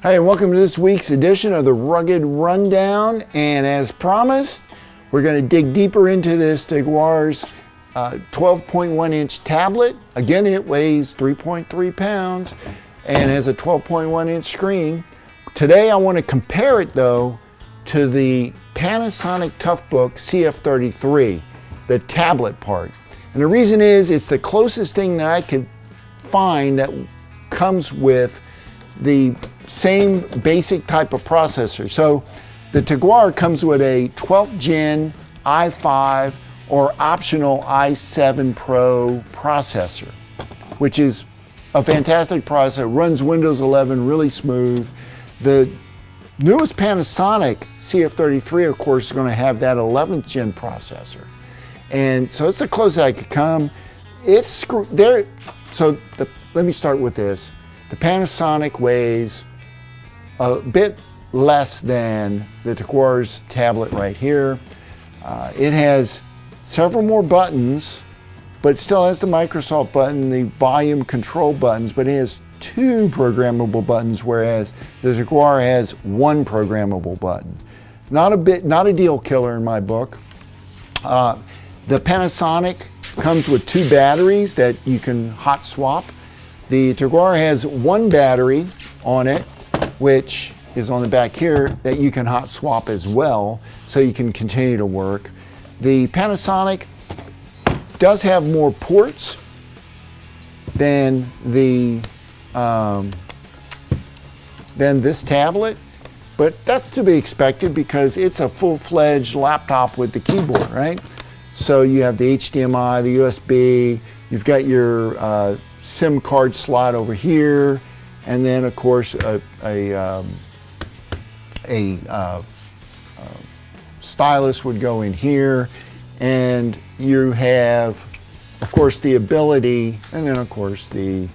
Hey, and welcome to this week's edition of the Rugged Rundown. And as promised, we're going to dig deeper into this Teguar's 12.1 inch tablet. Again, it weighs 3.3 pounds and has a 12.1 inch screen. Today I want to compare it though to the Panasonic Toughbook CF-33, the tablet part. And the reason is it's the closest thing that I could find that comes with the same basic type of processor. So the Teguar comes with a 12th gen i5 or optional i7 Pro processor, which is a fantastic processor. Runs Windows 11 really smooth. The newest Panasonic CF-33, of course, is going to have that 11th gen processor. And so it's the closest I could come. It's there. So let me start with this. The Panasonic weighs a bit less than the Teguar's tablet right here. It has several more buttons, but it still has the Microsoft button, the volume control buttons, but it has 2 programmable buttons, whereas the Teguar has 1 programmable button. Not a deal killer in my book. The Panasonic comes with 2 batteries that you can hot swap. The Teguar has 1 battery on it, which is on the back here, that you can hot swap as well, so you can continue to work. The Panasonic does have more ports than this tablet, but that's to be expected because it's a full-fledged laptop with the keyboard, right? So you have the HDMI, the USB, you've got your SIM card slot over here, and then of course a stylus would go in here, and you have of course the ability, and then of course the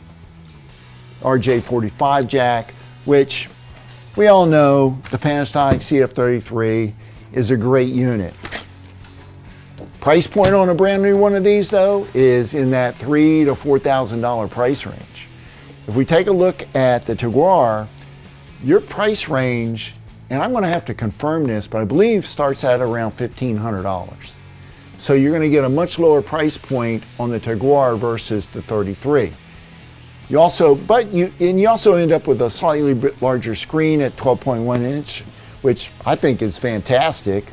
RJ45 jack, which we all know the Panasonic CF-33 is a great unit. Price point on a brand new one of these though is in that $3,000 to $4,000 price range. If we take a look at the Teguar, your price range, and I'm going to have to confirm this, but I believe starts at around $1,500. So you're going to get a much lower price point on the Teguar versus the 33. You also end up with a slightly bit larger screen at 12.1 inch, which I think is fantastic.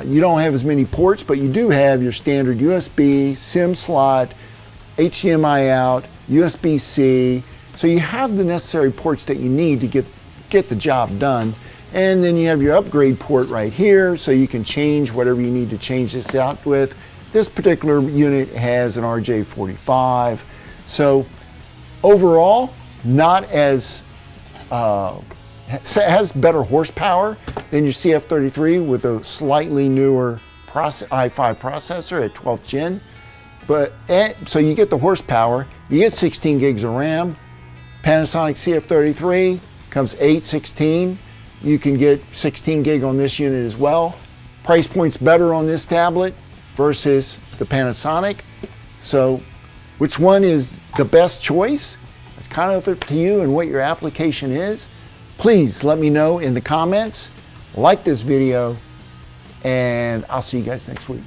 You don't have as many ports, but you do have your standard USB, SIM slot, HDMI out, USB-C. So you have the necessary ports that you need to get the job done. And then you have your upgrade port right here, so you can change whatever you need to change this out with. This particular unit has an RJ45. So overall, not as has better horsepower than your CF-33 with a slightly newer i5 processor at 12th gen. So you get the horsepower, you get 16 gigs of RAM. Panasonic CF-33 comes 8, 16. You can get 16 gig on this unit as well. Price point's better on this tablet versus the Panasonic. So which one is the best choice? It's kind of up to you and what your application is. Please let me know in the comments. Like this video, and I'll see you guys next week.